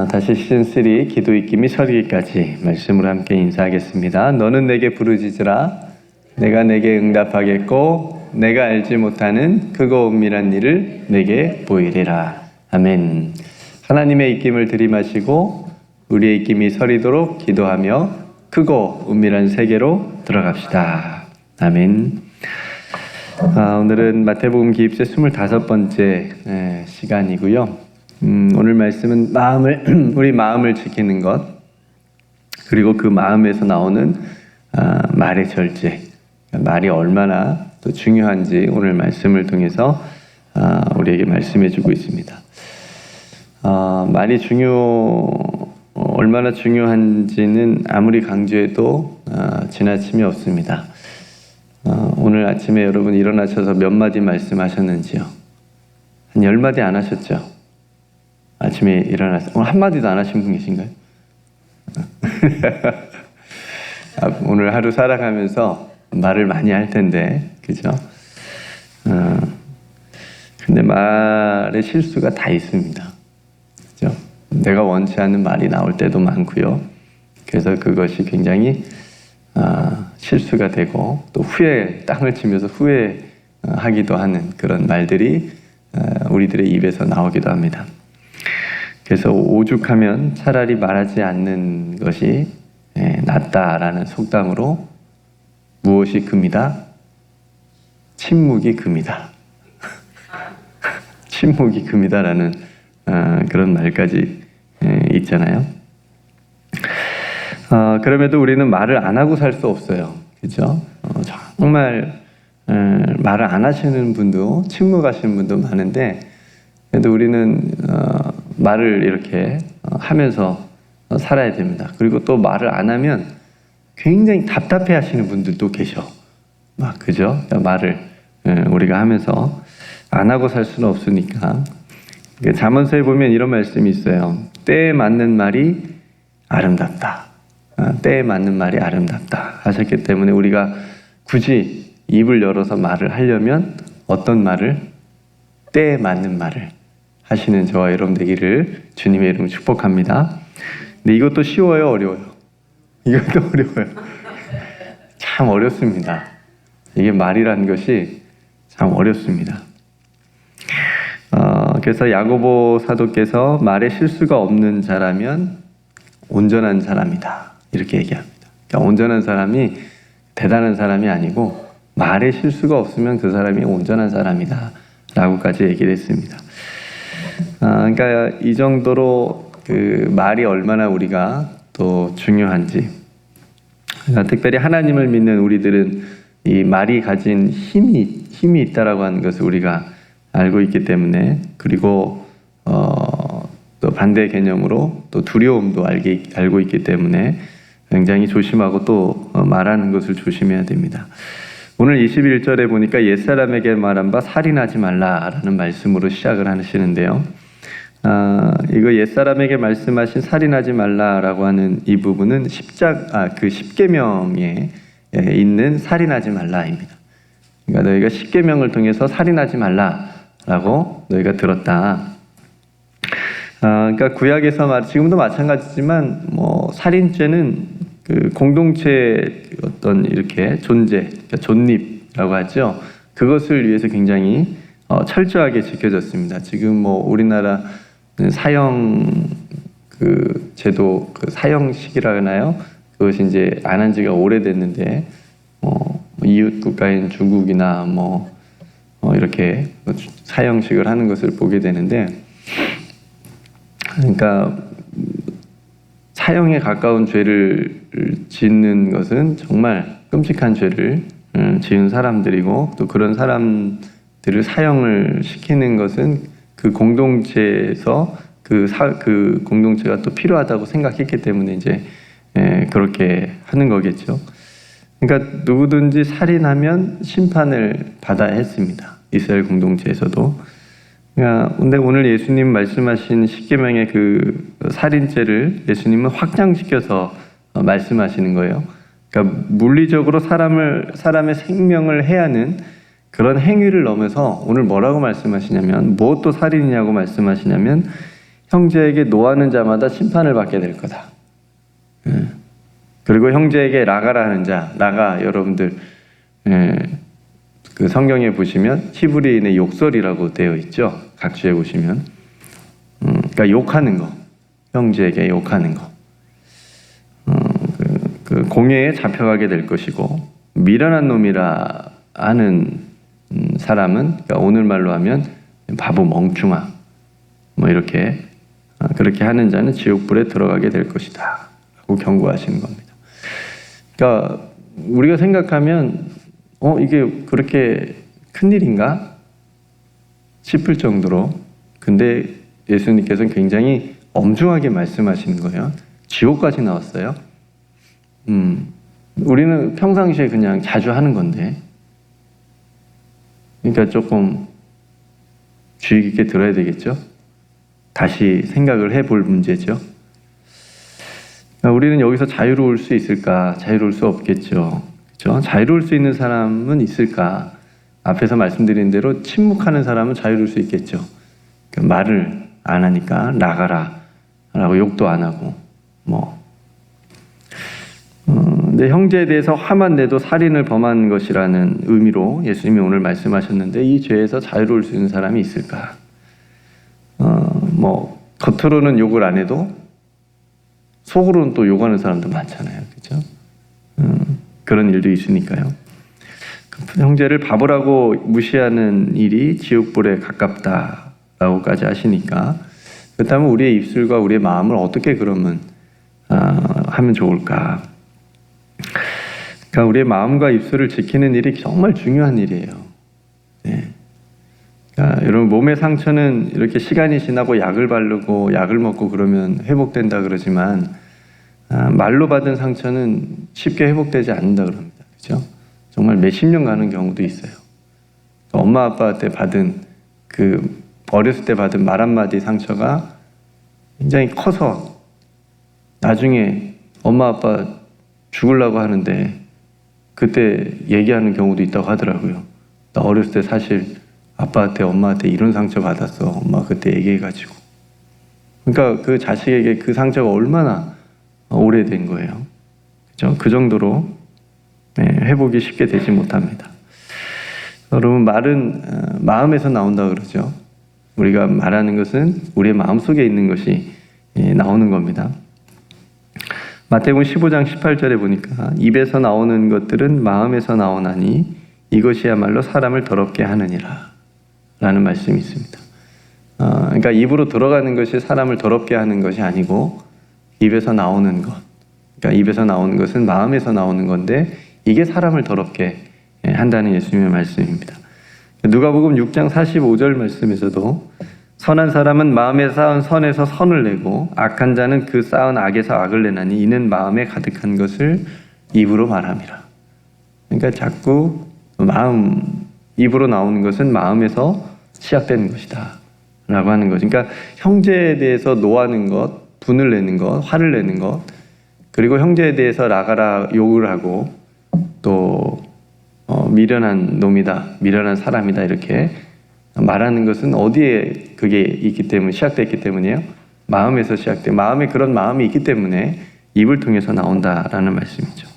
다시 시즌3 기도 읽기 및 설교까지 말씀으로 함께 인사하겠습니다. 너는 내게 부르짖으라 내가 내게 응답하겠고 내가 알지 못하는 크고 은밀한 일을 내게 보이리라. 아멘. 하나님의 입김을 들이마시고 우리의 입김이 서리도록 기도하며 크고 은밀한 세계로 들어갑시다. 아멘. 오늘은 마태복음 기입세 25번째 시간이고요. 오늘 말씀은 우리 마음을 지키는 것, 그리고 그 마음에서 나오는 말의 절제, 말이 얼마나 또 중요한지 오늘 말씀을 통해서 우리에게 말씀해 주고 있습니다. 말이 얼마나 중요한지는 아무리 강조해도 지나침이 없습니다. 오늘 아침에 여러분 일어나셔서 몇 마디 말씀하셨는지요? 한 10마디 안 하셨죠? 아침에 일어나서 오늘 한마디도 안 하신 분 계신가요? 오늘 하루 살아가면서 말을 많이 할 텐데, 그죠? 근데 말에 실수가 다 있습니다. 그죠? 내가 원치 않는 말이 나올 때도 많고요. 그래서 그것이 굉장히 실수가 되고 또 땅을 치면서 후회하기도 하는 그런 말들이 우리들의 입에서 나오기도 합니다. 그래서 오죽하면 차라리 말하지 않는 것이 낫다라는 속담으로 무엇이 금이다? 침묵이 금이다. 침묵이 금이다라는 그런 말까지 있잖아요. 그럼에도 우리는 말을 안 하고 살 수 없어요. 그죠? 정말 말을 안 하시는 분도 침묵하시는 분도 많은데, 그래도 우리는 말을 이렇게 하면서 살아야 됩니다. 그리고 또 말을 안 하면 굉장히 답답해 하시는 분들도 계셔. 그죠? 말을 우리가 하면서 안 하고 살 수는 없으니까. 잠언서에 보면 이런 말씀이 있어요. 때에 맞는 말이 아름답다. 때에 맞는 말이 아름답다 하셨기 때문에 우리가 굳이 입을 열어서 말을 하려면 어떤 말을? 때에 맞는 말을 하시는 저와 여러분 되기를 주님의 이름으로 축복합니다. 근데 이것도 쉬워요, 어려워요? 이것도 어려워요. 참 어렵습니다. 이게 말이라는 것이 참 어렵습니다. 그래서 야고보 사도께서 말에 실수가 없는 자라면 온전한 사람이다, 이렇게 얘기합니다. 그러니까 온전한 사람이 대단한 사람이 아니고 말에 실수가 없으면 그 사람이 온전한 사람이다 라고까지 얘기를 했습니다. 그러니까 이 정도로 그 말이 얼마나 우리가 또 중요한지, 특별히 하나님을 믿는 우리들은 이 말이 가진 힘이 있다라고 하는 것을 우리가 알고 있기 때문에, 그리고 또 반대 개념으로 또 두려움도 알고 있기 때문에 굉장히 조심하고 또 말하는 것을 조심해야 됩니다. 오늘 21절에 보니까 옛사람에게 말한 바 살인하지 말라라는 말씀으로 시작을 하시는데요. 이거 옛사람에게 말씀하신 살인하지 말라라고 하는 이 부분은 그 십계명에 있는 살인하지 말라입니다. 그러니까 너희가 십계명을 통해서 살인하지 말라라고 너희가 들었다. 그러니까 구약에서 지금도 마찬가지지만 살인죄는 그 공동체 어떤 이렇게 존재, 그러니까 존립이라고 하죠. 그것을 위해서 굉장히 철저하게 지켜졌습니다. 지금 우리나라 사형 그 제도, 그 사형식이라 하나요? 그것이 이제 안 한 지가 오래됐는데, 이웃 국가인 중국이나 이렇게 사형식을 하는 것을 보게 되는데, 그러니까 사형에 가까운 죄를 짓는 것은 정말 끔찍한 죄를 지은 사람들이고, 또 그런 사람들을 사형을 시키는 것은 그 공동체에서 그 공동체가 또 필요하다고 생각했기 때문에 이제 그렇게 하는 거겠죠. 그러니까 누구든지 살인하면 심판을 받아야 했습니다. 이스라엘 공동체에서도. 근데 오늘 예수님 말씀하신 십계명의 그 살인죄를 예수님은 확장시켜서 말씀하시는 거예요. 그러니까 물리적으로 사람의 생명을 해하는 그런 행위를 넘어서 오늘 뭐라고 말씀하시냐면, 무엇도 살인이냐고 말씀하시냐면 형제에게 노하는 자마다 심판을 받게 될 거다. 그리고 형제에게 라가라 하는 자, 라가 여러분들 그 성경에 보시면 히브리인의 욕설이라고 되어 있죠. 각주에 보시면 그러니까 욕하는 거, 형제에게 욕하는 거, 그 공회에 잡혀가게 될 것이고, 미련한 놈이라 하는 사람은, 그러니까 오늘 말로 하면 바보 멍충아, 뭐 이렇게 그렇게 하는 자는 지옥불에 들어가게 될 것이다 라고 경고하시는 겁니다. 그러니까 우리가 생각하면 이게 그렇게 큰일인가 싶을 정도로, 근데 예수님께서는 굉장히 엄중하게 말씀하시는 거예요. 지옥까지 나왔어요. 우리는 평상시에 그냥 자주 하는 건데, 그러니까 조금 주의 깊게 들어야 되겠죠. 다시 생각을 해볼 문제죠. 우리는 여기서 자유로울 수 있을까? 자유로울 수 없겠죠. 그렇죠? 자유로울 수 있는 사람은 있을까? 앞에서 말씀드린 대로 침묵하는 사람은 자유로울 수 있겠죠. 그러니까 말을 안 하니까 나가라 라고 욕도 안 하고 근데 형제에 대해서 화만 내도 살인을 범한 것이라는 의미로 예수님이 오늘 말씀하셨는데, 이 죄에서 자유로울 수 있는 사람이 있을까? 겉으로는 욕을 안 해도 속으로는 또 욕하는 사람도 많잖아요. 그렇죠? 그런 일도 있으니까요. 형제를 바보라고 무시하는 일이 지옥불에 가깝다라고까지 하시니까, 그렇다면 우리의 입술과 우리의 마음을 어떻게 그러면 하면 좋을까? 그러니까 우리의 마음과 입술을 지키는 일이 정말 중요한 일이에요. 네. 그러니까 여러분, 몸의 상처는 이렇게 시간이 지나고 약을 바르고 약을 먹고 그러면 회복된다 그러지만, 말로 받은 상처는 쉽게 회복되지 않는다 그럽니다. 그렇죠? 정말 몇십 년 가는 경우도 있어요. 엄마 아빠한테 받은 어렸을 때 받은 말 한마디 상처가 굉장히 커서 나중에 엄마 아빠 죽으려고 하는데 그때 얘기하는 경우도 있다고 하더라고요. 나 어렸을 때 사실 아빠한테 엄마한테 이런 상처 받았어. 엄마 그때 얘기해가지고. 그러니까 그 자식에게 그 상처가 얼마나 오래된 거예요. 그죠? 그 정도로 회복이 쉽게 되지 못합니다. 여러분, 말은 마음에서 나온다 그러죠. 우리가 말하는 것은 우리의 마음속에 있는 것이 나오는 겁니다. 마태복음 15장 18절에 보니까 입에서 나오는 것들은 마음에서 나오나니 이것이야말로 사람을 더럽게 하느니라 라는 말씀이 있습니다. 그러니까 입으로 들어가는 것이 사람을 더럽게 하는 것이 아니고 입에서 나오는 것, 그러니까 입에서 나오는 것은 마음에서 나오는 건데 이게 사람을 더럽게 한다는 예수님의 말씀입니다. 누가복음 6장 45절 말씀에서도 선한 사람은 마음에 쌓은 선에서 선을 내고 악한 자는 그 쌓은 악에서 악을 내나니 이는 마음에 가득한 것을 입으로 말함이라. 그러니까 자꾸 입으로 나오는 것은 마음에서 시작되는 것이다 라고 하는 거죠. 그러니까 형제에 대해서 노하는 것, 분을 내는 것, 화를 내는 것, 그리고 형제에 대해서 나가라 욕을 하고 또 미련한 놈이다, 미련한 사람이다 이렇게 말하는 것은 어디에 그게 있기 때문에 시작됐기 때문이에요? 마음에서 시작돼. 마음에 그런 마음이 있기 때문에 입을 통해서 나온다라는 말씀이죠.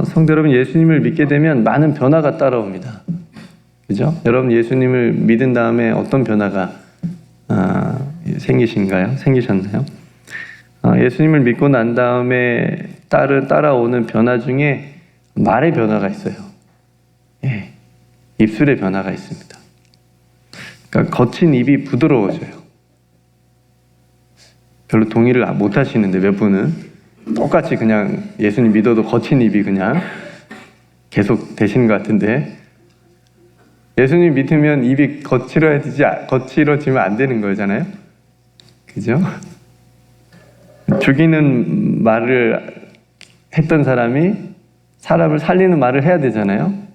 성도 여러분, 예수님을 믿게 되면 많은 변화가 따라옵니다. 그죠? 여러분, 예수님을 믿은 다음에 어떤 변화가 생기셨나요? 예수님을 믿고 난 다음에 따라오는 변화 중에 말의 변화가 있어요. 예. 입술의 변화가 있습니다. 그러니까 거친 입이 부드러워져요. 별로 동의를 못 하시는데 몇 분은 똑같이 그냥 예수님 믿어도 거친 입이 그냥 계속 되시는 것 같은데, 예수님 믿으면 입이 거칠어지면 안 되는 거잖아요. 그죠? 죽이는 말을 했던 사람이 사람을 살리는 말을 해야 되잖아요.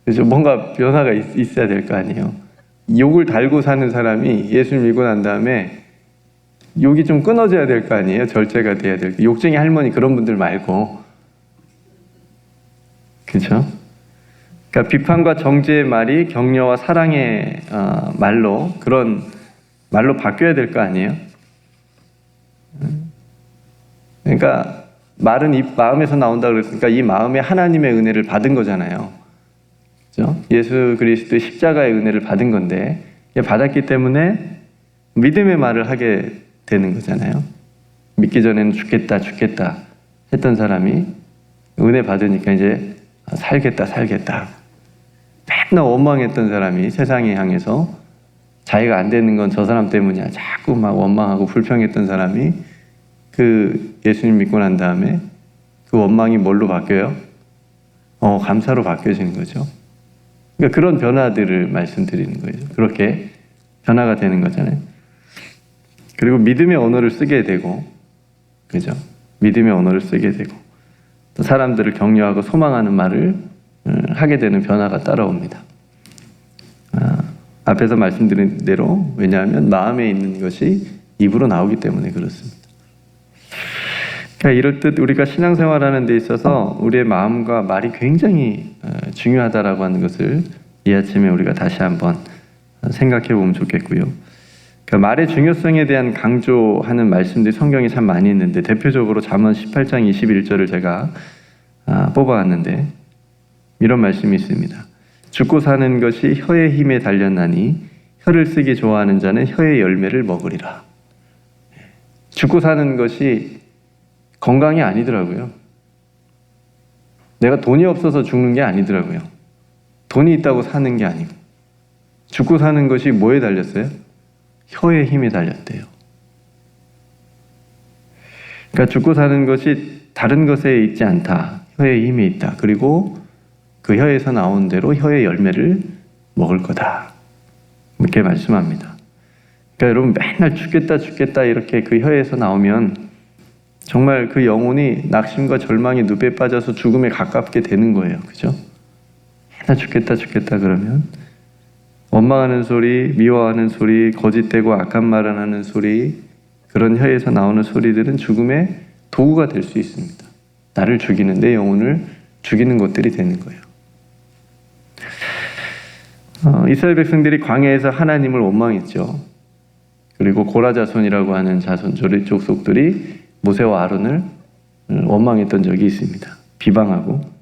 그래서 뭔가 변화가 있어야 될 거 아니에요. 욕을 달고 사는 사람이 예수를 믿고 난 다음에 욕이 좀 끊어져야 될 거 아니에요. 절제가 돼야 될 거. 욕쟁이 할머니 그런 분들 말고. 그렇죠? 그러니까 비판과 정죄의 말이 격려와 사랑의 말로 그런 말로 바뀌어야 될 거 아니에요? 그러니까 말은 이 마음에서 나온다 그랬으니까 이 마음에 하나님의 은혜를 받은 거잖아요. 그렇죠? 예수 그리스도의 십자가의 은혜를 받은 건데 받았기 때문에 믿음의 말을 하게 되는 거잖아요. 믿기 전에는 죽겠다 했던 사람이 은혜 받으니까 이제 살겠다. 맨날 원망했던 사람이 세상에 향해서 자기가 안 되는 건 저 사람 때문이야. 자꾸 막 원망하고 불평했던 사람이 그 예수님 믿고 난 다음에 그 원망이 뭘로 바뀌어요? 감사로 바뀌어지는 거죠. 그러니까 그런 변화들을 말씀드리는 거예요. 그렇게 변화가 되는 거잖아요. 그리고 믿음의 언어를 쓰게 되고, 그죠? 믿음의 언어를 쓰게 되고, 또 사람들을 격려하고 소망하는 말을 하게 되는 변화가 따라옵니다. 앞에서 말씀드린 대로, 왜냐하면 마음에 있는 것이 입으로 나오기 때문에 그렇습니다. 그러니까 이럴 듯 우리가 신앙생활하는 데 있어서 우리의 마음과 말이 굉장히 중요하다라고 하는 것을 이 아침에 우리가 다시 한번 생각해 보면 좋겠고요. 그러니까 말의 중요성에 대한 강조하는 말씀들이 성경에 참 많이 있는데 대표적으로 잠언 18장 21절을 제가 뽑아왔는데 이런 말씀이 있습니다. 죽고 사는 것이 혀의 힘에 달렸나니 혀를 쓰기 좋아하는 자는 혀의 열매를 먹으리라. 죽고 사는 것이 건강이 아니더라고요. 내가 돈이 없어서 죽는 게 아니더라고요. 돈이 있다고 사는 게 아니고 죽고 사는 것이 뭐에 달렸어요? 혀의 힘에 달렸대요. 그러니까 죽고 사는 것이 다른 것에 있지 않다. 혀의 힘이 있다. 그리고 그 혀에서 나온 대로 혀의 열매를 먹을 거다. 이렇게 말씀합니다. 그러니까 여러분 맨날 죽겠다 이렇게 그 혀에서 나오면 정말 그 영혼이 낙심과 절망의 늪에 빠져서 죽음에 가깝게 되는 거예요. 그죠? 맨날 죽겠다 그러면 원망하는 소리, 미워하는 소리, 거짓되고 악한 말을 하는 소리, 그런 혀에서 나오는 소리들은 죽음의 도구가 될 수 있습니다. 나를 죽이는, 내 영혼을 죽이는 것들이 되는 거예요. 이스라엘 백성들이 광야에서 하나님을 원망했죠. 그리고 고라 자손이라고 하는 자손, 족속들이 모세와 아론을 원망했던 적이 있습니다. 비방하고.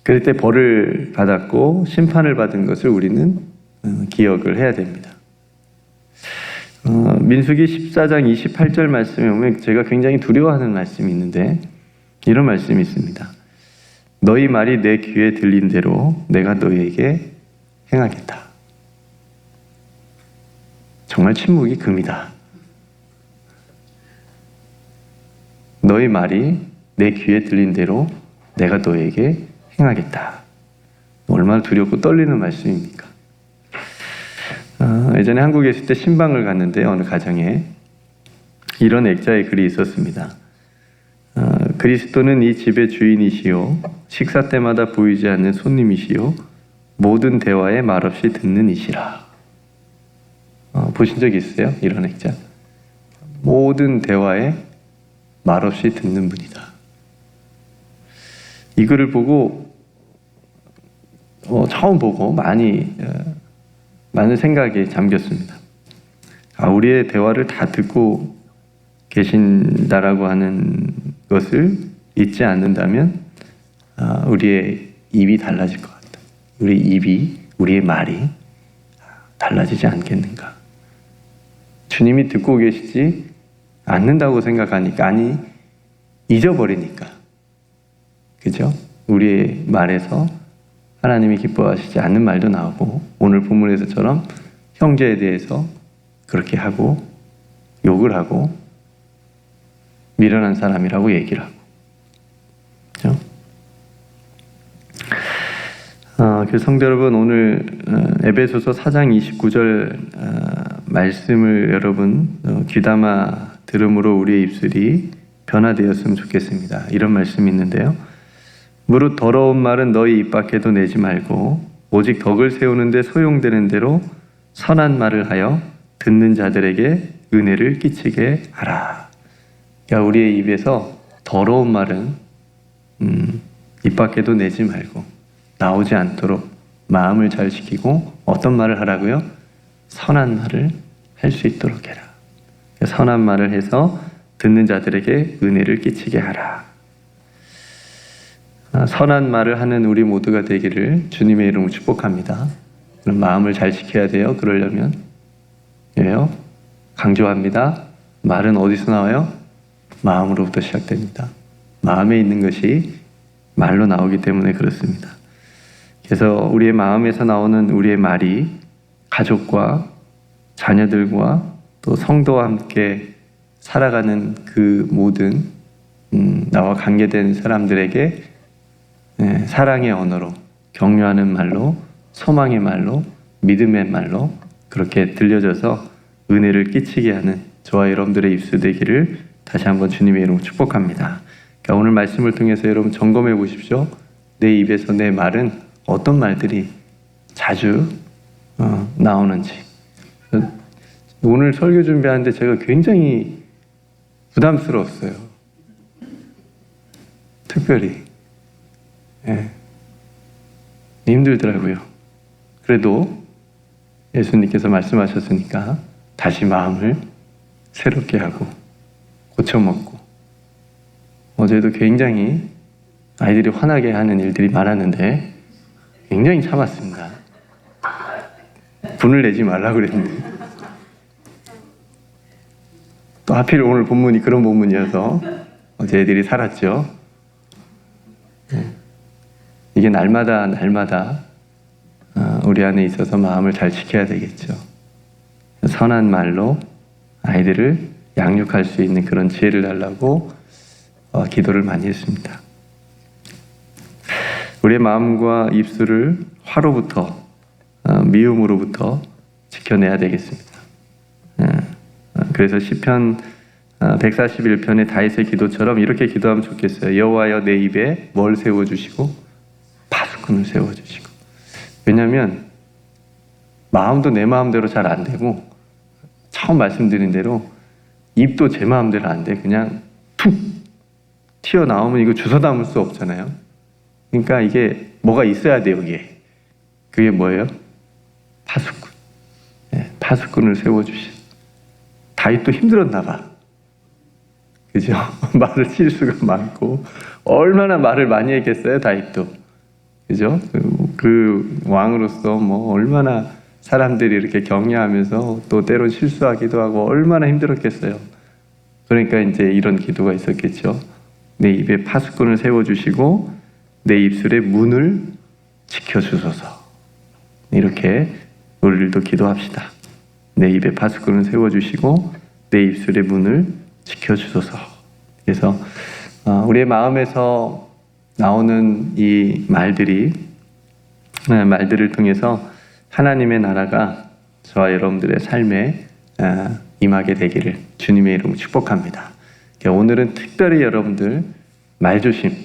그럴 때 벌을 받았고 심판을 받은 것을 우리는 기억을 해야 됩니다. 민수기 14장 28절 말씀에 보면 제가 굉장히 두려워하는 말씀이 있는데 이런 말씀이 있습니다. 너희 말이 내 귀에 들린 대로 내가 너희에게 행하겠다. 정말 침묵이 금이다. 너희 말이 내 귀에 들린 대로 내가 너에게 행하겠다. 얼마나 두렵고 떨리는 말씀입니까? 예전에 한국에 있을 때 신방을 갔는데 어느 가정에 이런 액자의 글이 있었습니다. 그리스도는 이 집의 주인이시요 식사 때마다 보이지 않는 손님이시요 모든 대화에 말없이 듣는 이시라. 보신 적 있어요? 이런 액자. 모든 대화에 말없이 듣는 분이다. 이 글을 보고 처음 보고 많은 생각에 잠겼습니다. 우리의 대화를 다 듣고 계신다라고 하는 것을 잊지 않는다면 우리의 입이 달라질 것 같다. 우리의 말이 달라지지 않겠는가. 주님이 듣고 계시지 않는다고 생각하니까, 아니 잊어버리니까, 그죠? 우리의 말에서 하나님이 기뻐하시지 않는 말도 나오고 오늘 본문에서처럼 형제에 대해서 그렇게 하고 욕을 하고 미련한 사람이라고 얘기를 하고, 그죠? 그 성도 여러분, 오늘 에베소서 4장 29절 말씀을 여러분 귀담아 들음으로 우리의 입술이 변화되었으면 좋겠습니다. 이런 말씀이 있는데요. 무릇 더러운 말은 너희 입 밖에도 내지 말고 오직 덕을 세우는데 소용되는 대로 선한 말을 하여 듣는 자들에게 은혜를 끼치게 하라. 그러니까 우리의 입에서 더러운 말은 입 밖에도 내지 말고 나오지 않도록 마음을 잘 지키고 어떤 말을 하라고요? 선한 말을 할 수 있도록 해라. 선한 말을 해서 듣는 자들에게 은혜를 끼치게 하라. 선한 말을 하는 우리 모두가 되기를 주님의 이름으로 축복합니다. 그럼 마음을 잘 지켜야 돼요. 그러려면 왜요? 강조합니다. 말은 어디서 나와요? 마음으로부터 시작됩니다. 마음에 있는 것이 말로 나오기 때문에 그렇습니다. 그래서 우리의 마음에서 나오는 우리의 말이 가족과 자녀들과 또 성도와 함께 살아가는 그 모든 나와 관계된 사람들에게 사랑의 언어로, 격려하는 말로, 소망의 말로, 믿음의 말로 그렇게 들려져서 은혜를 끼치게 하는 저와 여러분들의 입술 되기를 다시 한번 주님의 이름으로 축복합니다. 그러니까 오늘 말씀을 통해서 여러분 점검해 보십시오. 내 입에서 내 말은 어떤 말들이 자주 나오는지. 오늘 설교 준비하는데 제가 굉장히 부담스러웠어요. 특별히 힘들더라고요. 그래도 예수님께서 말씀하셨으니까 다시 마음을 새롭게 하고 고쳐먹고, 어제도 굉장히 아이들이 화나게 하는 일들이 많았는데 굉장히 참았습니다. 분을 내지 말라고 그랬는데 또 하필 오늘 본문이 그런 본문이어서 어제 애들이 살았죠. 이게 날마다 우리 안에 있어서 마음을 잘 지켜야 되겠죠. 선한 말로 아이들을 양육할 수 있는 그런 지혜를 달라고 기도를 많이 했습니다. 우리의 마음과 입술을 화로부터 미움으로부터 지켜내야 되겠습니다. 그래서 시편 141편의 다윗의 기도처럼 이렇게 기도하면 좋겠어요. 여호와여 내 입에 뭘 세워주시고 파수꾼을 세워주시고. 왜냐하면 마음도 내 마음대로 잘 안 되고, 처음 말씀드린 대로 입도 제 마음대로 안 돼. 그냥 툭 튀어나오면 이거 주워 담을 수 없잖아요. 그러니까 이게 뭐가 있어야 돼 여기에. 그게 뭐예요? 파수꾼. 파수꾼을 세워주신. 다윗도 힘들었나 봐. 그죠? 말을 실수가 많고 얼마나 말을 많이 했겠어요 다윗도. 그죠? 그 왕으로서 뭐 얼마나 사람들이 이렇게 격려하면서 또 때론 실수하기도 하고 얼마나 힘들었겠어요. 그러니까 이제 이런 기도가 있었겠죠. 내 입에 파수꾼을 세워주시고 내 입술의 문을 지켜주소서. 이렇게 우리들도 기도합시다. 내 입에 파수꾼을 세워주시고 내 입술의 문을 지켜주소서. 그래서 우리의 마음에서 나오는 이 말들을 통해서 하나님의 나라가 저와 여러분들의 삶에 임하게 되기를 주님의 이름으로 축복합니다. 오늘은 특별히 여러분들 말조심하고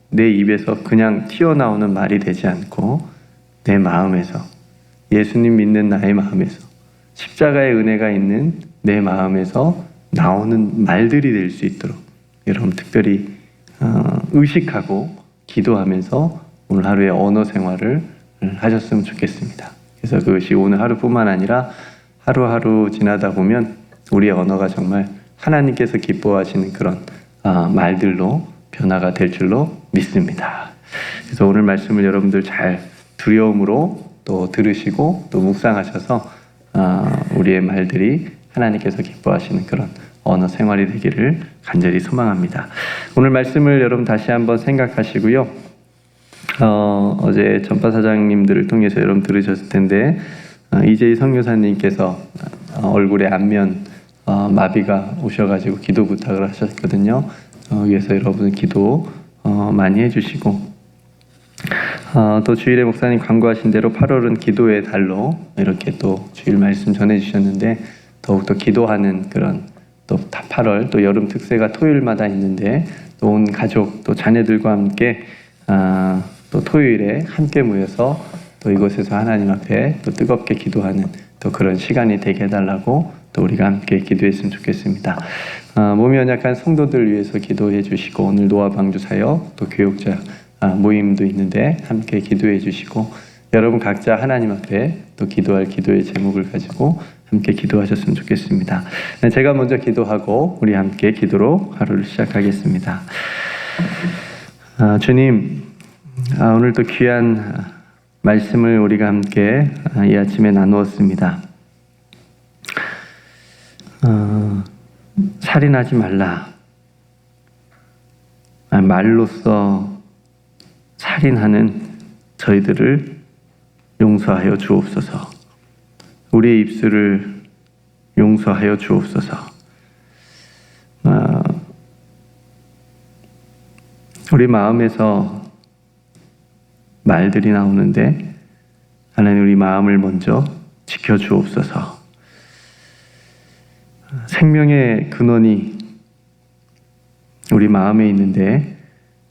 내 입에서 그냥 튀어나오는 말이 되지 않고 내 마음에서, 예수님 믿는 나의 마음에서, 십자가의 은혜가 있는 내 마음에서 나오는 말들이 될 수 있도록 여러분 특별히 의식하고 기도하면서 오늘 하루의 언어 생활을 하셨으면 좋겠습니다. 그래서 그것이 오늘 하루뿐만 아니라 하루하루 지나다 보면 우리의 언어가 정말 하나님께서 기뻐하시는 그런 말들로 변화가 될 줄로 믿습니다. 그래서 오늘 말씀을 여러분들 잘 두려움으로 또 들으시고 또 묵상하셔서 우리의 말들이 하나님께서 기뻐하시는 그런 언어 생활이 되기를 간절히 소망합니다. 오늘 말씀을 여러분 다시 한번 생각하시고요. 어제 전파 사장님들을 통해서 여러분 들으셨을 텐데 이재희 선교사님께서 얼굴에 안면 마비가 오셔가지고 기도 부탁을 하셨거든요. 위해서 여러분 기도 많이 해주시고, 또 주일에 목사님 광고하신 대로 8월은 기도의 달로 이렇게 또 주일 말씀 전해주셨는데 더욱더 기도하는 그런 또 8월 또 여름 특세가 토요일마다 있는데 또 온 가족 또 자녀들과 함께 또 토요일에 함께 모여서 또 이곳에서 하나님 앞에 또 뜨겁게 기도하는 또 그런 시간이 되게 해달라고 또 우리가 함께 기도했으면 좋겠습니다. 몸이 연약한 성도들 위해서 기도해 주시고, 오늘 노아 방주 사역 또 교육자 모임도 있는데 함께 기도해 주시고, 여러분 각자 하나님 앞에 또 기도할 기도의 제목을 가지고 함께 기도하셨으면 좋겠습니다. 제가 먼저 기도하고 우리 함께 기도로 하루를 시작하겠습니다. 주님, 오늘 또 귀한 말씀을 우리가 함께 이 아침에 나누었습니다. 살인하지 말라. 말로써 살인하는 저희들을 용서하여 주옵소서. 우리의 입술을 용서하여 주옵소서. 우리 마음에서 말들이 나오는데 하나님 우리 마음을 먼저 지켜주옵소서. 생명의 근원이 우리 마음에 있는데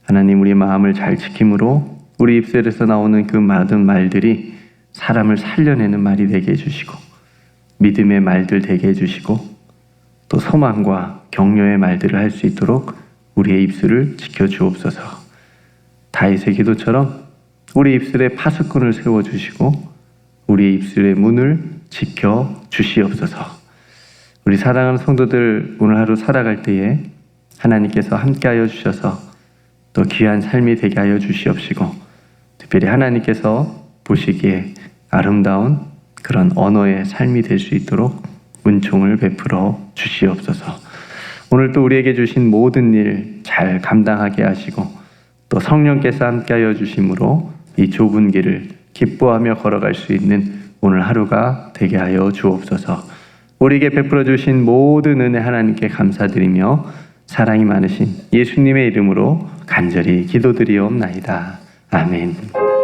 하나님 우리 마음을 잘 지킴으로 우리 입술에서 나오는 그 모든 말들이 사람을 살려내는 말이 되게 해주시고 믿음의 말들 되게 해주시고 또 소망과 격려의 말들을 할 수 있도록 우리의 입술을 지켜주옵소서. 다윗의 기도처럼 우리 입술에 파수꾼을 세워주시고 우리 입술의 문을 지켜주시옵소서. 우리 사랑하는 성도들 오늘 하루 살아갈 때에 하나님께서 함께하여 주셔서 또 귀한 삶이 되게 하여 주시옵시고 특별히 하나님께서 보시기에 아름다운 그런 언어의 삶이 될 수 있도록 은총을 베풀어 주시옵소서. 오늘 또 우리에게 주신 모든 일 잘 감당하게 하시고 또 성령께서 함께하여 주심으로 이 좁은 길을 기뻐하며 걸어갈 수 있는 오늘 하루가 되게 하여 주옵소서. 우리에게 베풀어 주신 모든 은혜 하나님께 감사드리며 사랑이 많으신 예수님의 이름으로 간절히 기도드리옵나이다. 아멘.